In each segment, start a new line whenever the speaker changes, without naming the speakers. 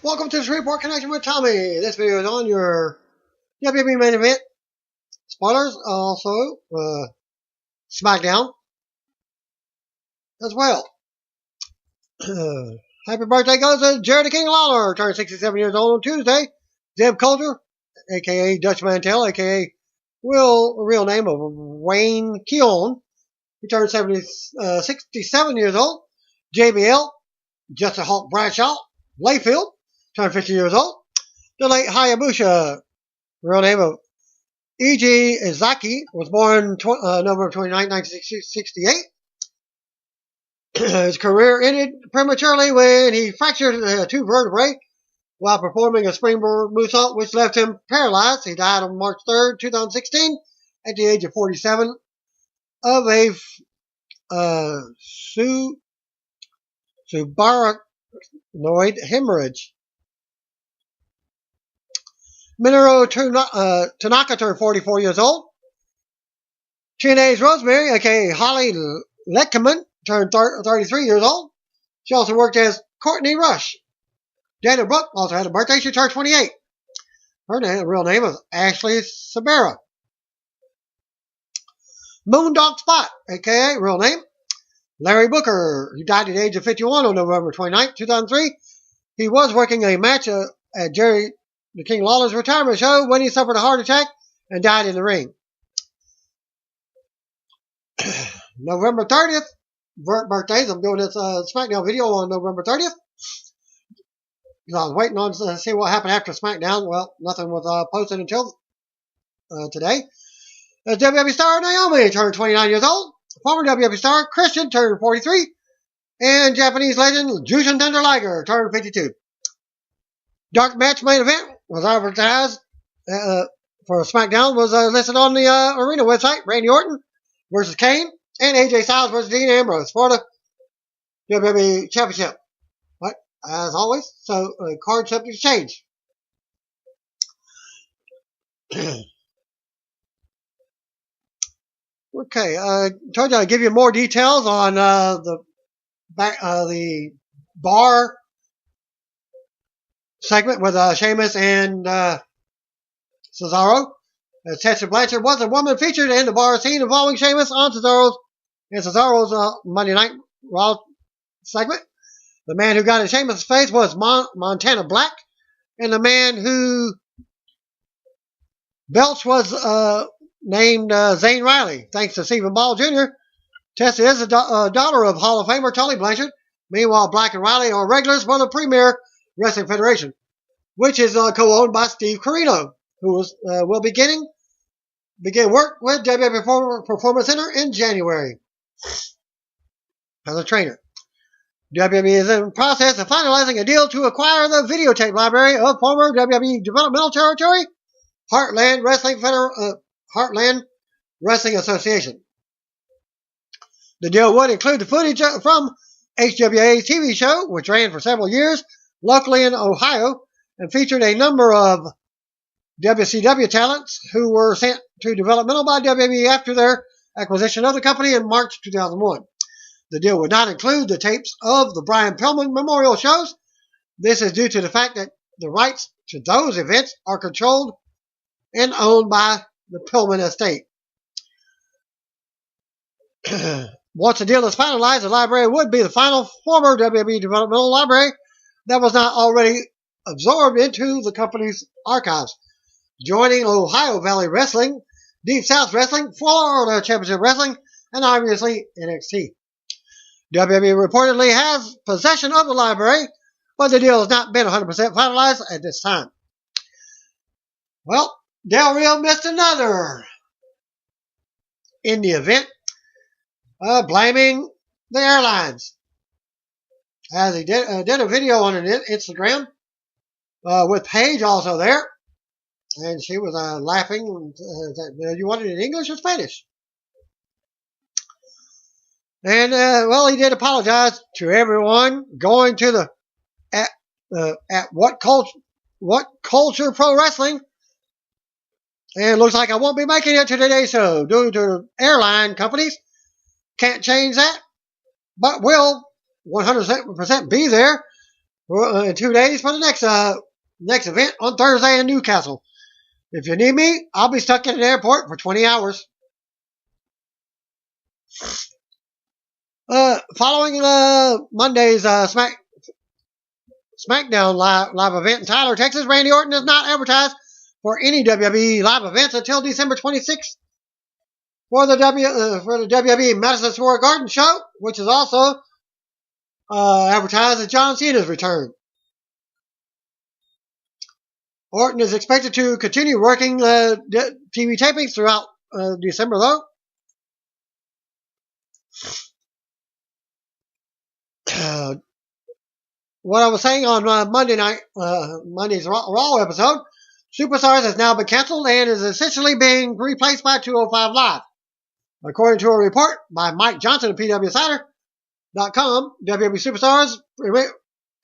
Welcome to the Report Connection with Tommy. This video is on your WWE main event. Spoilers, also SmackDown as well. Happy birthday goes to Jerry the King Lawler, turned 67 years old on Tuesday. Zeb Coulter, a.k.a. Dutch Mantel, a.k.a. real name of Wayne Keown. He turned 67 years old. JBL, Justin Hulk Bradshaw, Layfield, turned 50 years old. The late Hayabusa, real name of E.G. Izaki, was born November 29, 1968. His career ended prematurely when he fractured two vertebrae while performing a springboard moonsault, which left him paralyzed. He died on March 3rd, 2016, at the age of 47 of a subarachnoid hemorrhage. Minoru Tanaka turned 44 years old. Teenage Rosemary, a.k.a. Holly Leckerman, turned 33 years old. She also worked as Courtney Rush. Dana Brooke also had a birthday. She turned 28. Her real name is Ashley Sabera. Moondog Spot, a.k.a. real name Larry Booker. He died at the age of 51 on November 29, 2003. He was working a match at Jerry the King Lawler's retirement show when he suffered a heart attack and died in the ring. November 30th, birthdays. I'm doing this SmackDown video on November 30th. I was waiting on to see what happened after SmackDown. Well, nothing was posted until today. WWE star Naomi turned 29 years old. Former WWE star Christian turned 43. And Japanese legend Jushin Thunder Liger turned 52. Dark match main event was advertised for SmackDown, was listed on the arena website. Randy Orton versus Kane and AJ Styles versus Dean Ambrose for the WWE Championship. But as always, so card subject change. Okay, told you I'd give you more details on the bar segment with Sheamus and Cesaro. Tessa Blanchard was a woman featured in the bar scene involving Sheamus on Cesaro's Monday Night Raw segment. The man who got in Sheamus' face was Montana Black, and the man who belched was named Zane Riley. Thanks to Stephen Ball Jr., Tessa is a daughter of Hall of Famer Tully Blanchard. Meanwhile, Black and Riley are regulars for the Premier Wrestling Federation, which is co-owned by Steve Corino, who will begin work with WWE Performance Center in January as a trainer. WWE is in the process of finalizing a deal to acquire the videotape library of former WWE Developmental Territory Heartland Wrestling Association. The deal would include the footage from HWA's TV show, which ran for several years locally in Ohio and featured a number of WCW talents who were sent to developmental by WWE after their acquisition of the company in March 2001. The deal would not include the tapes of the Brian Pillman memorial shows. This is due to the fact that the rights to those events are controlled and owned by the Pillman estate. Once the deal is finalized, the library would be the final former WWE developmental library that was not already absorbed into the company's archives, joining Ohio Valley Wrestling, Deep South Wrestling, Florida Championship Wrestling, and obviously NXT. WWE reportedly has possession of the library, but the deal has not been 100% finalized at this time. Well, Del Rio missed another in the event, blaming the airlines. As he did a video on Instagram with Paige also there, and she was laughing. You want it in English or Spanish? And well, he did apologize to everyone going to the at what culture pro wrestling. And it looks like I won't be making it to today's show due to airline companies. Can't change that, but will 100% be there in 2 days for the next event on Thursday in Newcastle. If you need me, I'll be stuck in an airport for 20 hours. Following Monday's SmackDown live event in Tyler, Texas, Randy Orton is not advertised for any WWE live events until December 26th for the WWE Madison Square Garden show, which is also advertised as John Cena's return. Orton is expected to continue working TV tapings throughout December, though. What I was saying on Monday's Raw episode, Superstars has now been canceled and is essentially being replaced by 205 Live. According to a report by Mike Johnson of PWSider.com, WWE Superstars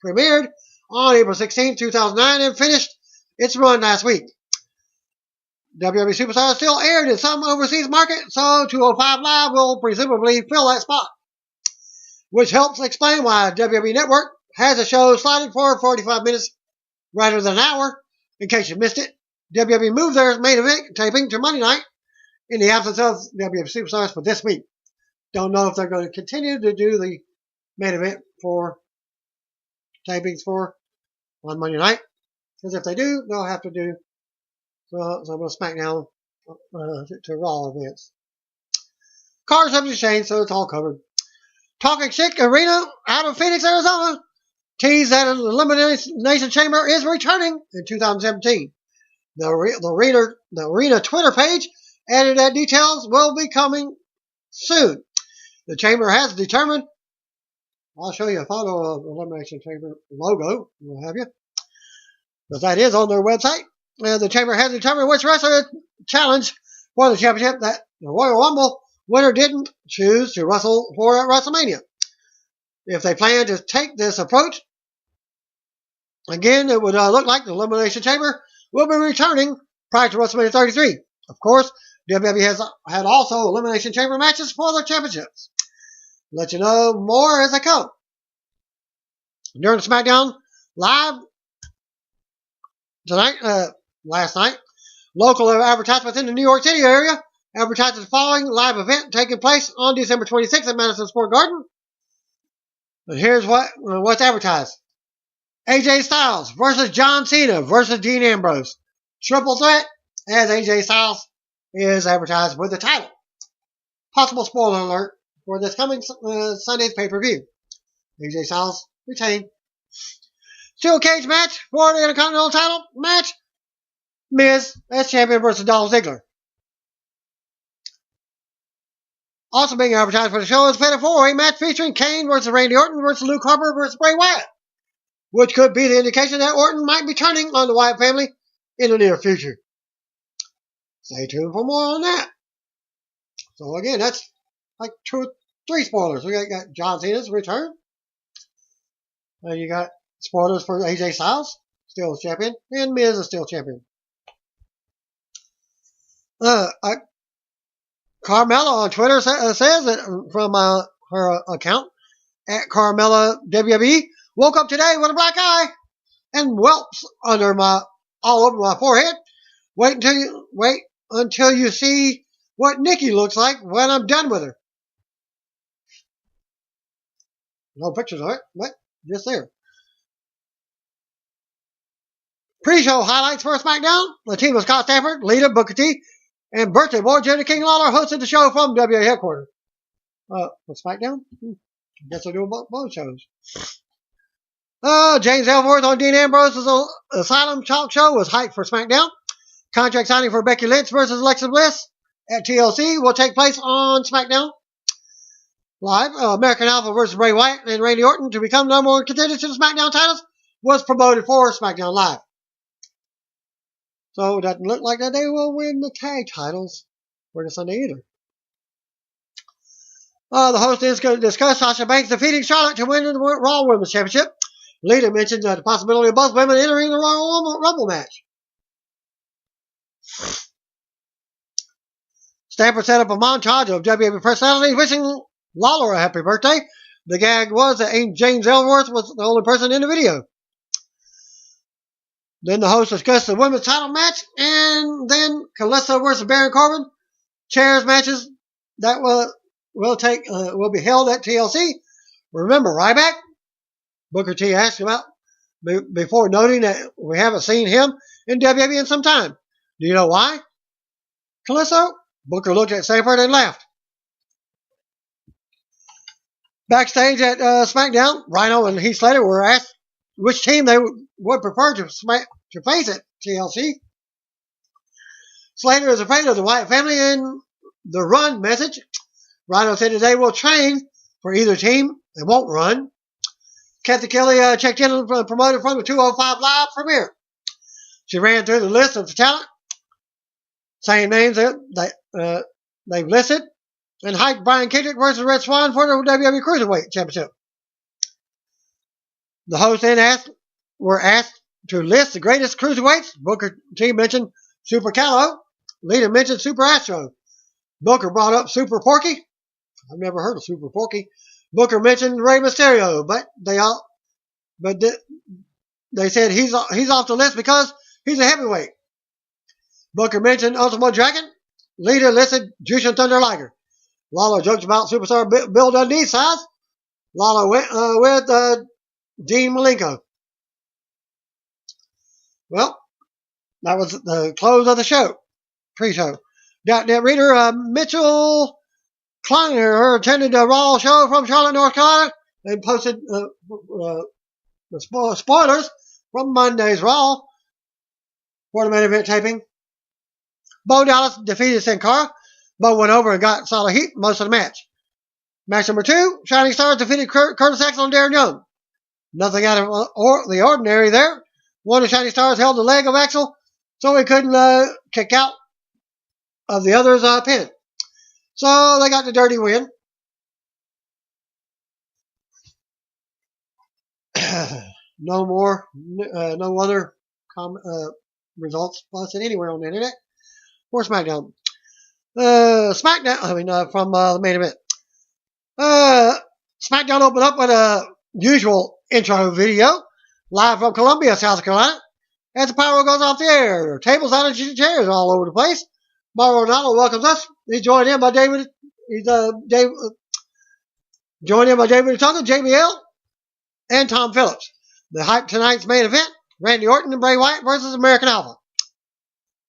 premiered on April 16, 2009 and finished its run last week. WWE Superstars still aired in some overseas market, so 205 Live will presumably fill that spot, which helps explain why WWE Network has a show slotted for 45 minutes rather than an hour. In case you missed it, WWE moved their main event taping to Monday night in the absence of WWE Superstars for this week. Don't know if they're going to continue to do the main event for tapings on Monday night, because if they do, they'll have to do some of the SmackDown to Raw events. Cars have changed, so it's all covered. Talking Chick Arena out of Phoenix, Arizona, teased that an Elimination Chamber is returning in 2017. The arena Twitter page added that details will be coming soon. The Chamber has determined, I'll show you a photo of the Elimination Chamber logo, what have you, but that is on their website. The Chamber has determined which wrestler challenge for the championship that the Royal Rumble winner didn't choose to wrestle for at WrestleMania. If they plan to take this approach, again, it would look like the Elimination Chamber will be returning prior to WrestleMania 33. Of course, WWE has had also Elimination Chamber matches for their championships. Let you know more as they come. During SmackDown Live last night, local advertisements in the New York City area advertised the following live event taking place on December 26th at Madison Square Garden. And here's what's advertised. AJ Styles versus John Cena versus Dean Ambrose. Triple threat, as AJ Styles is advertised with the title. Possible spoiler alert for this coming Sunday's pay-per-view. AJ Styles retained. Steel cage match for the Intercontinental title match. Miz as champion versus Dolph Ziggler. Also being advertised for the show is a four-way match featuring Kane versus Randy Orton versus Luke Harper versus Bray Wyatt, which could be the indication that Orton might be turning on the Wyatt family in the near future. Stay tuned for more on that. So again, that's like 2 or 3 spoilers. We got John Cena's return. You got spoilers for AJ Styles, still champion, and Miz is still champion. Carmella on Twitter says that from her account at Carmella WWE, woke up today with a black eye and whelps all over my forehead. Wait until you see what Nikki looks like when I'm done with her. No pictures of it, but just there. Pre-show highlights for SmackDown. The team of Scott Stafford, Lita, Booker T, and birthday boy Jerry King Lawler hosted the show from WWE headquarters. For SmackDown? I guess they're doing both shows. James Ellsworth on Dean Ambrose's Asylum talk show was hyped for SmackDown. Contract signing for Becky Lynch versus Alexa Bliss at TLC will take place on SmackDown Live. American Alpha versus Bray Wyatt and Randy Orton to become number one contenders to the SmackDown titles was promoted for SmackDown Live. So it doesn't look like that they will win the tag titles for the Sunday either. The host is going to discuss Sasha Banks defeating Charlotte to win the Raw Women's Championship. Lita mentioned the possibility of both women entering the Royal Rumble match. Stafford set up a montage of WWE personalities wishing Lawler a happy birthday. The gag was that James Ellsworth was the only person in the video. Then the host discussed the women's title match, and then Callisto versus Baron Corbin chairs matches that will be held at TLC. Remember Ryback? Booker T asked about before noting that we haven't seen him in WWE in some time. Do you know why? Callisto? Booker looked at Sanford and laughed. Backstage at SmackDown, Rhino and Heath Slater were asked which team they would prefer to face at TLC. Slater is afraid of the Wyatt family and the run message. Rhino said that they will train for either team and won't run. Kathy Kelly checked in and promoted from the 205 Live premiere. She ran through the list of the talent, saying names that they've listed, and hyped Brian Kendrick versus Red Swann for the WWE Cruiserweight Championship. The hosts then were asked to list the greatest cruiserweights. Booker T mentioned Super Callow. Lita mentioned Super Astro. Booker brought up Super Porky. I've never heard of Super Porky. Booker mentioned Rey Mysterio, but they said he's off the list because he's a heavyweight. Booker mentioned Ultimo Dragon. Lita listed Jushin Thunder Liger. Lawler joked about superstar Bill Dundee's size. Lawler went with Dean Malenko. Well, that was the close of the show, pre-show. .NET reader Mitchell Kleiner attended a Raw show from Charlotte, North Carolina, and posted the spoilers from Monday's Raw for the main event taping. Bo Dallas defeated Sin Cara. Bo went over and got solid heat most of the match. Match number 2, Shining Stars defeated Curtis Axel and Darren Young. Nothing out of the ordinary there. One of the Shining Stars held the leg of Axel, so he couldn't kick out of the other's pin. So they got the dirty win. No other results posted anywhere on the internet for SmackDown. From the main event. SmackDown opened up with a usual intro video, live from Columbia, South Carolina. As the pyro goes off the air, tables out of chairs all over the place. Mauro Ronaldo welcomes us. He's joined in by David. Joined in by David Otunga, JBL, and Tom Phillips. The hype tonight's main event: Randy Orton and Bray Wyatt versus American Alpha.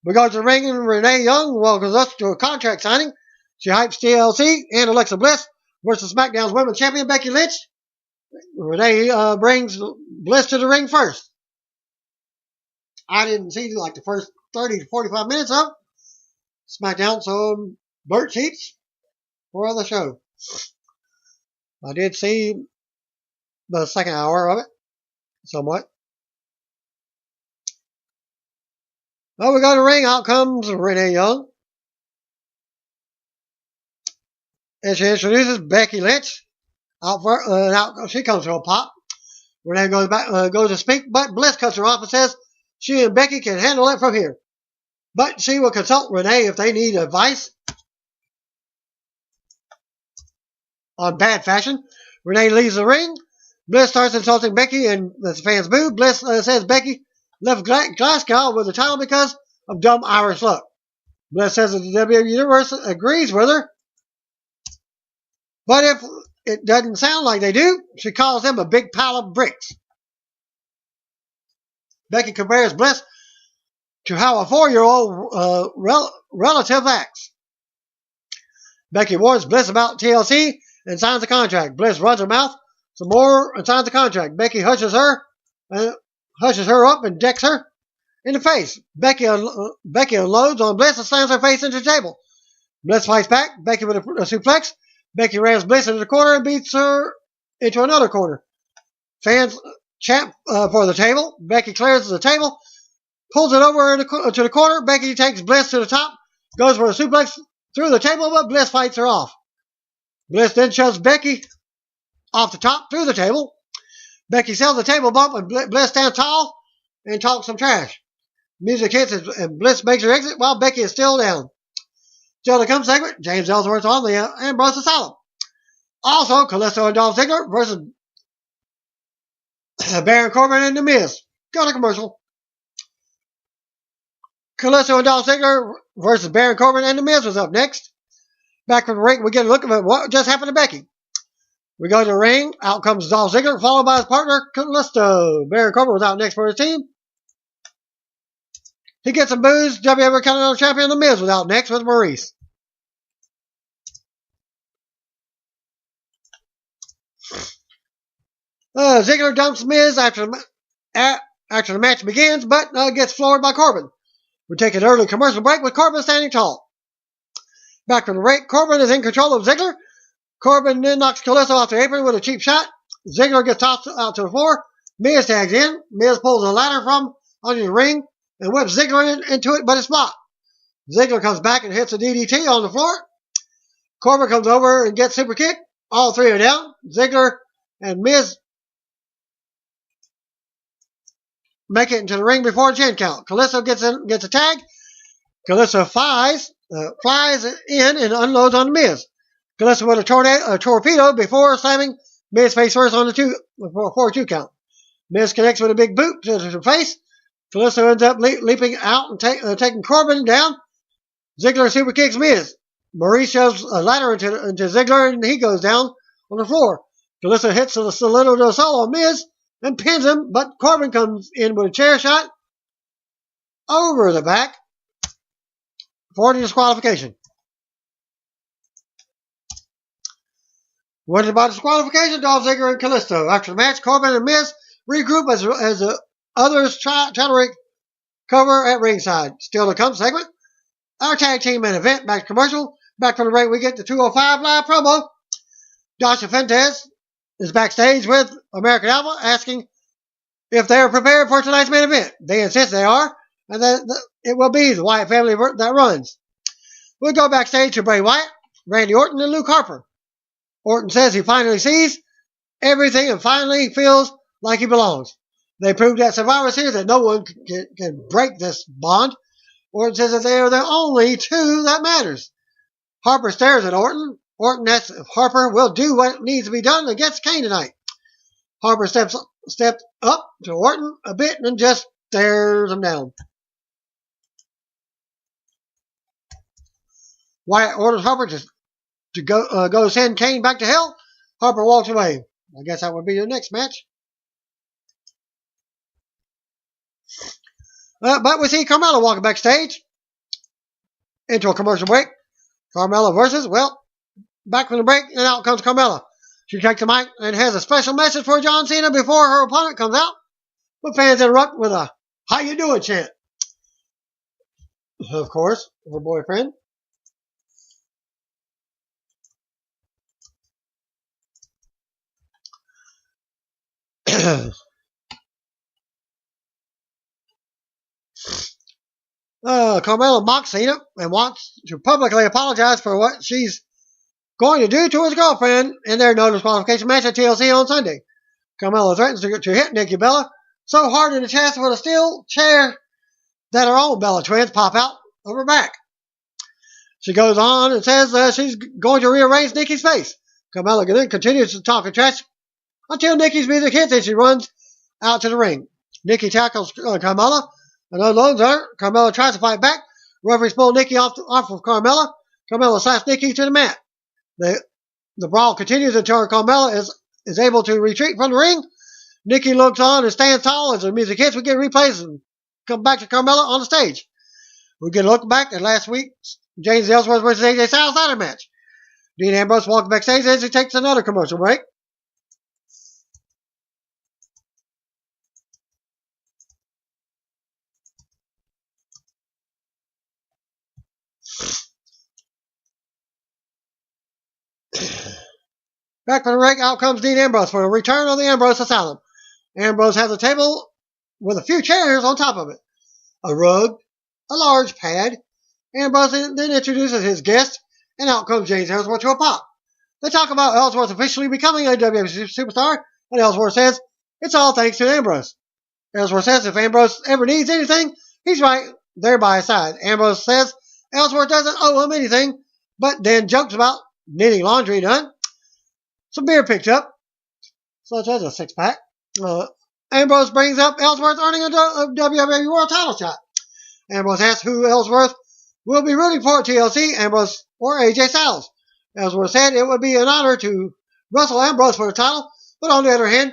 We go to the ring, and Renee Young welcomes us to a contract signing. She hypes TLC and Alexa Bliss versus SmackDown's Women's Champion Becky Lynch. Renee brings Bliss to the ring first. I didn't see like the first 30 to 45 minutes of SmackDown, so Bert sheets for the show. I did see the second hour of it, somewhat. Well, we go to the ring. Out comes Renee Young. And she introduces Becky Lynch. She comes to a pop. Renee goes to speak, but Bliss cuts her off and says she and Becky can handle it from here. But she will consult Renee if they need advice on bad fashion. Renee leaves the ring. Bliss starts insulting Becky, and the fans boo. Bliss says Becky left Glasgow with the title because of dumb Irish luck. Bliss says that the WWE Universe agrees with her. But if it doesn't sound like they do, she calls them a big pile of bricks. Becky compares Bliss to how a 4-year-old relative acts. Becky warns Bliss about TLC and signs a contract. Bliss runs her mouth some more and signs a contract. Becky hushes her up and decks her in the face. Becky unloads on Bliss and slams her face into the table. Bliss fights back. Becky with a suplex. Becky rams Bliss into the corner and beats her into another corner. Fans chant for the table. Becky clears the table, pulls it over to the corner. Becky takes Bliss to the top, goes for a suplex through the table, but Bliss fights her off. Bliss then shoves Becky off the top through the table. Becky sells the table bump, and Bliss stands tall and talks some trash. Music hits, and Bliss makes her exit while Becky is still down. Still to come segment, James Ellsworth on the Ambrose Asylum. Also, Callisto and Dolph Ziggler versus Baron Corbin and The Miz. Go to commercial. Callisto and Dolph Ziggler versus Baron Corbin and The Miz was up next. Back from the ring, we get a look at what just happened to Becky. We go to the ring. Out comes Dolph Ziggler, followed by his partner, Callisto. Baron Corbin was out next for his team. He gets some boos. WWE Continental Champion The Miz was out next with Maurice. Ziggler dumps Miz after the match begins, but gets floored by Corbin. We take an early commercial break with Corbin standing tall. Back from the break, Corbin is in control of Ziggler. Corbin then knocks Callisto off the apron with a cheap shot. Ziggler gets tossed out to the floor. Miz tags in. Miz pulls a ladder from under the ring and whips Ziggler into it, but it's blocked. Ziggler comes back and hits a DDT on the floor. Corbin comes over and gets super kick. All three are down. Ziggler and Miz make it into the ring before a 10 count. Callisto gets a tag. Callisto flies in and unloads on the Miz. Callisto with a torpedo before slamming Miz face first on for a 2 count. Miz connects with a big boot to the face. Callisto ends up leaping out and taking Corbin down. Ziggler super kicks Miz. Maurice shoves a ladder into Ziggler and he goes down on the floor. Callisto hits the Salito del Sol on Miz and pins him, but Corbin comes in with a chair shot over the back for the disqualification. What about disqualification? Dolph Ziggler and Callisto. After the match, Corbin and Miz regroup as the others try to recover at ringside. Still to come segment. Our tag team main event. Back to commercial. Back from the break, we get the 205 live promo. Dasha Fuentes is backstage with American Alpha asking if they are prepared for tonight's main event. They insist they are, and that it will be the Wyatt family that runs. We'll go backstage to Bray Wyatt, Randy Orton, and Luke Harper. Orton says he finally sees everything and finally feels like he belongs. They proved at Survivor Series that no one can break this bond. Orton says that they are the only two that matters. Harper stares at Orton. Orton asks if Harper will do what needs to be done against Kane tonight. Harper steps up to Orton a bit and just stares him down. Wyatt orders Harper to go send Kane back to hell. Harper walks away. I guess that would be the next match. But we see Carmella walking backstage into a commercial break. Carmella versus, back from the break, and out comes Carmella. She takes the mic and has a special message for John Cena before her opponent comes out. But fans interrupt with a "How you doing?" chant. Of course, her boyfriend. Carmella mocks Cena and wants to publicly apologize for what she's going to do to his girlfriend in their no disqualification match at TLC on Sunday. Carmella threatens to hit Nikki Bella so hard in the chest with a steel chair that her own Bella twins pop out of her back. She goes on and says she's going to rearrange Nikki's face. Carmella then continues to talk and trash until Nikki's music hits and she runs out to the ring. Nikki tackles Carmella and unloads her. Carmella tries to fight back. Referees pull Nikki off of Carmella. Carmella slaps Nikki to the mat. The brawl continues until Carmella is able to retreat from the ring. Nikki looks on and stands tall as the music hits. We get replays and come back to Carmella on the stage. We get a look back at last week's James Ellsworth versus AJ Styles ladder match. Dean Ambrose walks backstage as he takes another commercial break. Back from the ring, out comes Dean Ambrose for a return of the Ambrose Asylum. Ambrose has a table with a few chairs on top of it, a rug, a large pad. Ambrose then introduces his guest, and out comes James Ellsworth to a pop. They talk about Ellsworth officially becoming a WWE superstar, and Ellsworth says it's all thanks to Ambrose. Ellsworth says if Ambrose ever needs anything, he's right there by his side. Ambrose says Ellsworth doesn't owe him anything, but then jokes about needing laundry done. Some beer picked up, such as a six-pack. Ambrose brings up Ellsworth earning a WWE World title shot. Ambrose asks who Ellsworth will be rooting for at TLC, Ambrose or AJ Styles. Ellsworth said it would be an honor to wrestle Ambrose for the title, but on the other hand,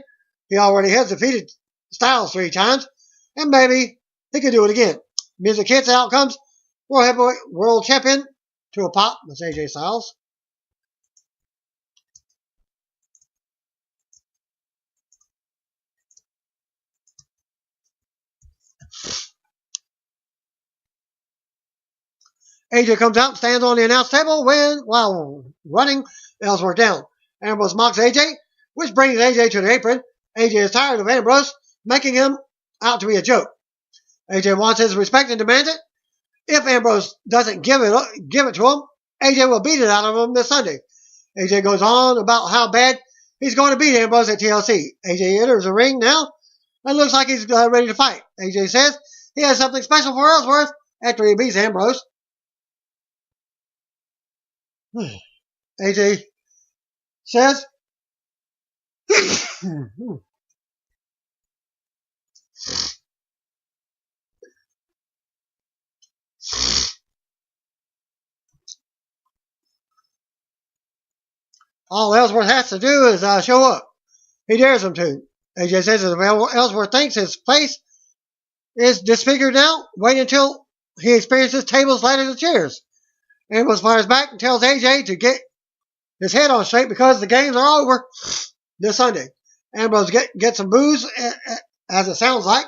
he already has defeated Styles 3 times, and maybe he could do it again. Music hits, out comes World Heavyweight World Champion to a pop with AJ Styles. AJ comes out and stands on the announce table while running Ellsworth down. Ambrose mocks AJ, which brings AJ to the apron. AJ is tired of Ambrose making him out to be a joke. AJ wants his respect and demands it. If Ambrose doesn't give it to him, AJ will beat it out of him this Sunday. AJ goes on about how bad he's going to beat Ambrose at TLC. AJ enters the ring now and looks like he's ready to fight. AJ says he has something special for Ellsworth after he beats Ambrose. AJ says all Ellsworth has to do is show up. He dares him to. AJ says if Ellsworth thinks his face is disfigured now, wait until he experiences tables, ladders, and chairs. Ambrose fires back and tells AJ to get his head on straight because the games are over this Sunday. Ambrose gets some booze, as it sounds like.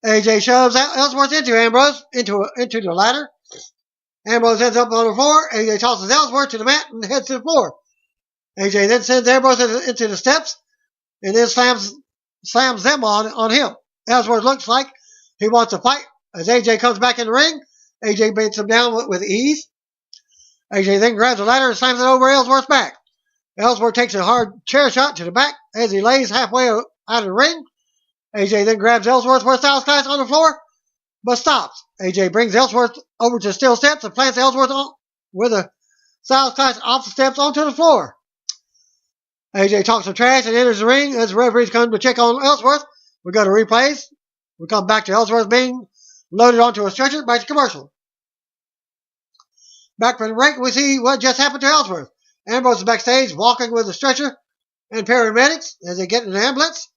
AJ shoves Ellsworth into Ambrose, into the ladder. Ambrose ends up on the floor. AJ tosses Ellsworth to the mat and heads to the floor. AJ then sends Ambrose into the steps and then slams them on him. Ellsworth looks like he wants to fight. As AJ comes back in the ring, AJ beats him down with ease. AJ then grabs the ladder and slams it over Ellsworth's back. Ellsworth takes a hard chair shot to the back as he lays halfway out of the ring. AJ then grabs Ellsworth for a Styles Clash on the floor, but stops. AJ brings Ellsworth over to steel steps and plants Ellsworth with a Styles Clash off the steps onto the floor. AJ talks some trash and enters the ring as the referees come to check on Ellsworth. We go to replays. We come back to Ellsworth being loaded onto a stretcher. Back to commercial. Back from the break, we see what just happened to Ellsworth. Ambrose is backstage walking with a stretcher and paramedics as they get in the ambulance.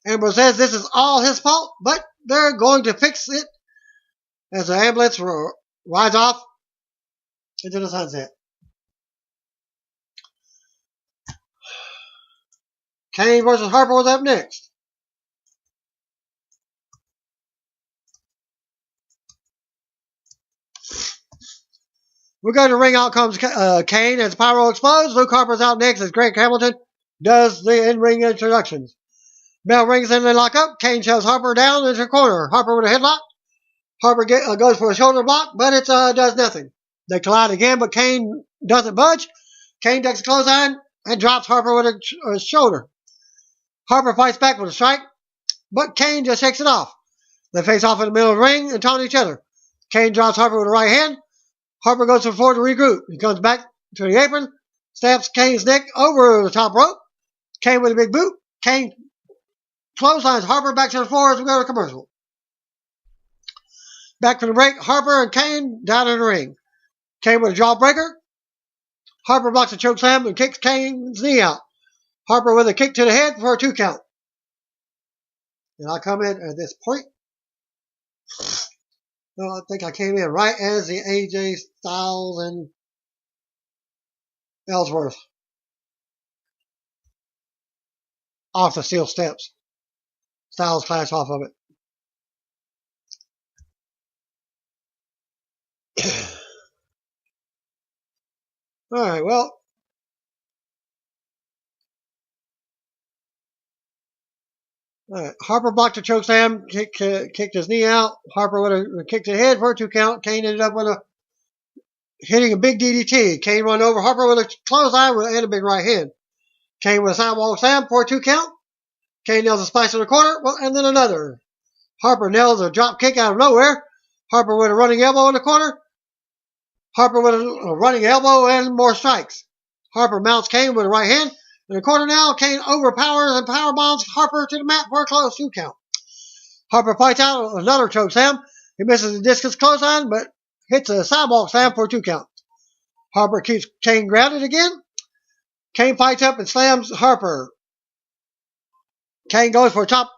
Ambrose says this is all his fault, but they're going to fix it as the ambulance rides off into the sunset. Kane versus Harper was up next. We go to ring. Out comes Kane as Pyro explodes. Luke Harper's out next as Greg Hamilton does the in-ring introductions. Bell rings and they lock up. Kane shoves Harper down into the corner. Harper with a headlock. Harper goes for a shoulder block, but it does nothing. They collide again, but Kane doesn't budge. Kane ducks a clothesline and drops Harper with a shoulder. Harper fights back with a strike, but Kane just shakes it off. They face off in the middle of the ring and taunt each other. Kane drops Harper with a right hand. Harper goes to the floor to regroup. He comes back to the apron, stabs Kane's neck over the top rope. Kane with a big boot. Kane clotheslines Harper back to the floor as we go to commercial. Back from the break, Harper and Kane down in the ring. Kane with a jawbreaker. Harper blocks a choke slam and kicks Kane's knee out. Harper with a kick to the head for a 2 count. And I come in at this point. No, I think I came in right as the AJ Styles and Ellsworth off the steel steps. Styles Clash off of it. Alright, well. Alright, Harper blocked a chokeslam, kicked his knee out. Harper would have kicked the head for a 2 count. Kane ended up with hitting a big DDT. Kane run over Harper with a clothesline and a big right hand. Kane with a sidewalk slam for a 2 count. Kane nails a splice in the corner, and then another. Harper nails a drop kick out of nowhere. Harper with a running elbow in the corner. Harper with a running elbow and more strikes. Harper mounts Kane with a right hand. In the corner now, Kane overpowers and power bombs Harper to the mat for a close 2 count. Harper points out another choke slam. He misses the discus clothesline, but hits a sidewalk slam for a 2 count. Harper keeps Kane grounded again. Kane fights up and slams Harper. Kane goes up top,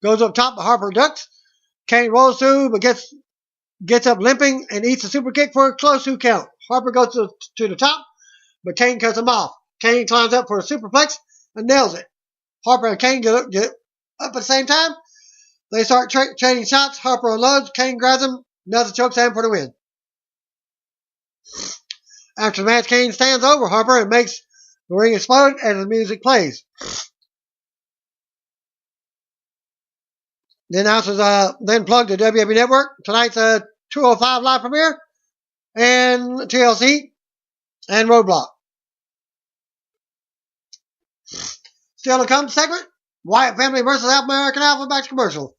but Harper ducks. Kane rolls through, but gets up limping and eats a super kick for a close 2 count. Harper goes to the top, but Kane cuts him off. Kane climbs up for a superplex and nails it. Harper and Kane get up at the same time. They start trading shots. Harper unloads. Kane grabs him. Nails a chokeslam for the win. After the match, Kane stands over Harper and makes the ring explode as the music plays. The announcers then plug the WWE Network. Tonight's 205 live premiere and TLC and Roadblock. Still to come segment, Wyatt family versus American Alpha back to commercial.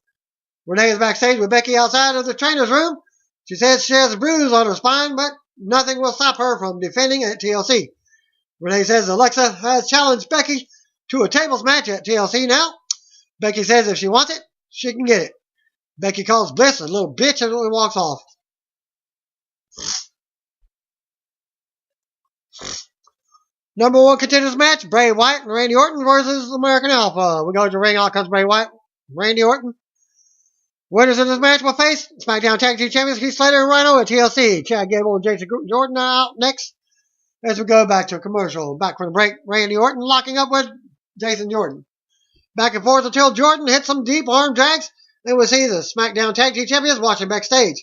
Renee is backstage with Becky outside of the trainer's room. She says she has a bruise on her spine, but nothing will stop her from defending at TLC. Renee says Alexa has challenged Becky to a tables match at TLC now. Becky says if she wants it, she can get it. Becky calls Bliss a little bitch and walks off. Number 1 contenders match, Bray Wyatt and Randy Orton versus American Alpha. We go to the ring, out comes Bray Wyatt, Randy Orton. Winners in this match will face SmackDown Tag Team Champions Keith Slater and Rhino at TLC. Chad Gable and Jason Jordan are out next as we go back to a commercial. Back from the break, Randy Orton locking up with Jason Jordan. Back and forth until Jordan hits some deep arm drags, and we see the SmackDown Tag Team Champions watching backstage.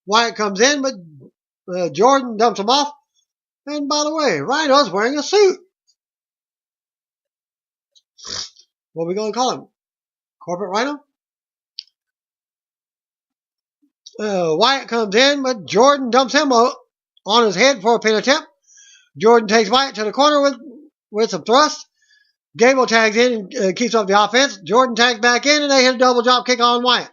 Wyatt comes in, but Jordan dumps him off. And by the way, Rhino's wearing a suit. What are we going to call him? Corporate Rhino? Wyatt comes in, but Jordan dumps him on his head for a pin attempt. Jordan takes Wyatt to the corner with some thrust. Gable tags in and keeps up the offense. Jordan tags back in, and they hit a double drop kick on Wyatt.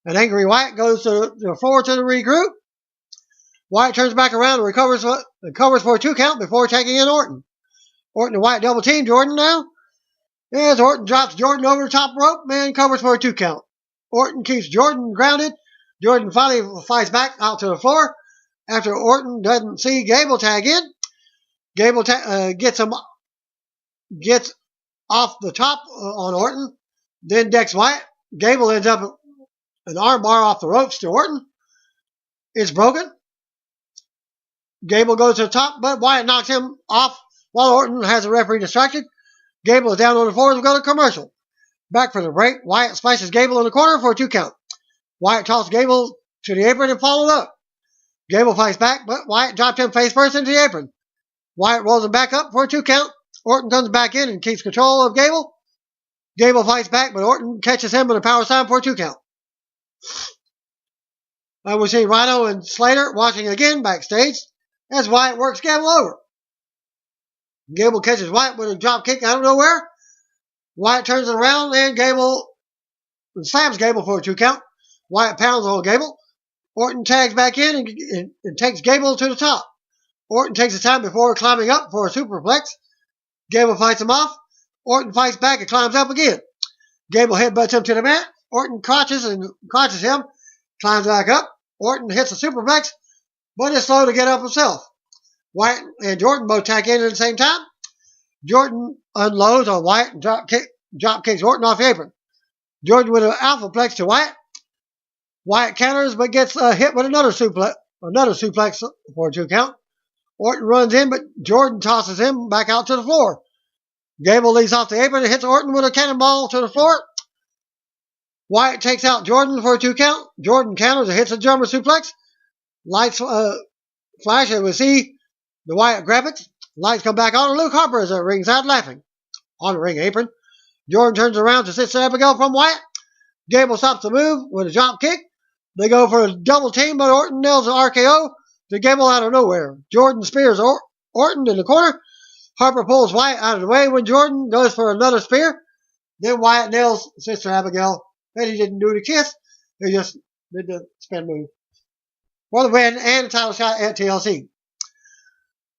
An angry Wyatt goes to the floor to the regroup. Wyatt turns back around and recovers for a 2 count before taking in Orton. Orton and Wyatt double team Jordan now. As Orton drops Jordan over the top rope, man covers for a 2 count. Orton keeps Jordan grounded. Jordan finally fights back out to the floor. After Orton doesn't see Gable tag in, Gable gets off the top on Orton, then decks Wyatt. Gable ends up an armbar off the ropes to Orton. It's broken. Gable goes to the top, but Wyatt knocks him off while Orton has the referee distracted. Gable is down on the floor as we go to commercial. Back from the break, Wyatt splashes Gable in the corner for a 2 count. Wyatt tosses Gable to the apron and followed up. Gable fights back, but Wyatt dropped him face first into the apron. Wyatt rolls him back up for a 2 count. Orton comes back in and keeps control of Gable. Gable fights back, but Orton catches him in a power slam for a 2 count. We see Rhino and Slater watching again backstage as Wyatt works Gable over. Gable catches Wyatt with a drop kick out of nowhere. Wyatt turns it around and Gable slams Gable for a 2 count. Wyatt pounds on Gable. Orton tags back in and takes Gable to the top. Orton takes the time before climbing up for a superplex. Gable fights him off. Orton fights back and climbs up again. Gable headbutts him to the mat. Orton crotches him, climbs back up. Orton hits a superplex, but is slow to get up himself. Wyatt and Jordan both tack in at the same time. Jordan unloads on Wyatt and drop kicks Orton off the apron. Jordan with an alphaplex to Wyatt. Wyatt counters but gets hit with another suplex for a 2 count. Orton runs in, but Jordan tosses him back out to the floor. Gable leaves off the apron and hits Orton with a cannonball to the floor. Wyatt takes out Jordan for a 2 count. Jordan counters and hits a German suplex. Lights flash and we see the Wyatt graphics. Lights come back on and Luke Harper is at ringside laughing. On the ring apron. Jordan turns around to Sister Abigail from Wyatt. Gable stops the move with a drop kick. They go for a double team, but Orton nails an RKO to Gable out of nowhere. Jordan spears Orton in the corner. Harper pulls Wyatt out of the way when Jordan goes for another spear. Then Wyatt nails Sister Abigail. And he didn't do the kiss. He just did the spin move. For the win and the title shot at TLC.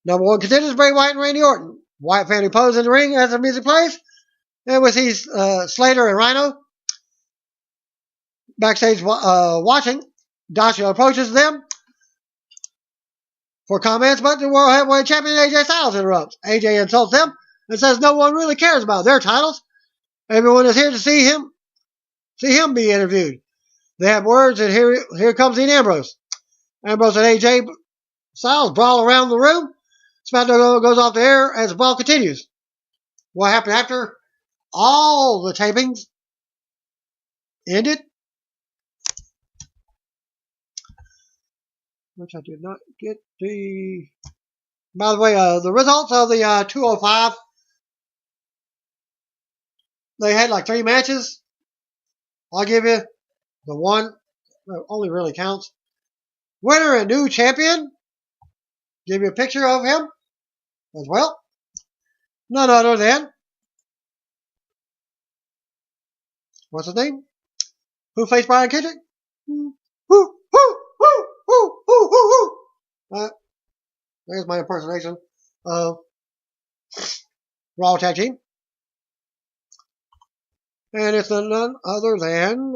Number 1 contenders, Bray Wyatt and Randy Orton. Wyatt family pose in the ring as the music plays. And we see Slater and Rhino. backstage watching. Dasha approaches them for comments, but the World Heavyweight Champion AJ Styles interrupts. AJ insults them and says no one really cares about their titles. Everyone is here to see him be interviewed. They have words, and here comes Dean Ambrose. Ambrose and AJ Styles brawl around the room. SmackDown goes off the air as the brawl continues. What happened after all the tapings ended? Which I did not get the... By the way, the results of the 205, they had like 3 matches. I'll give you the one that only really counts. Winner and new champion. Give you a picture of him as well. None other than, what's his name? Who faced Brian Kendrick? There's my impersonation of Raw Tag Team. And it's none other than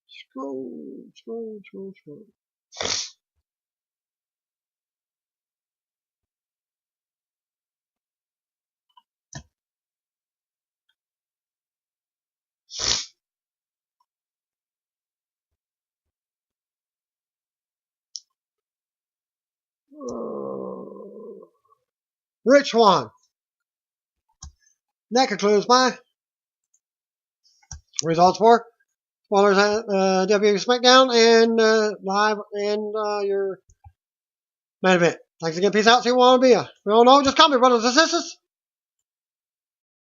scroll. Rich Swann. That concludes my results for spoilers at WWE SmackDown and live and your main event. Thanks again. Peace out. See you want to be. We all know. Just call me brothers and sisters.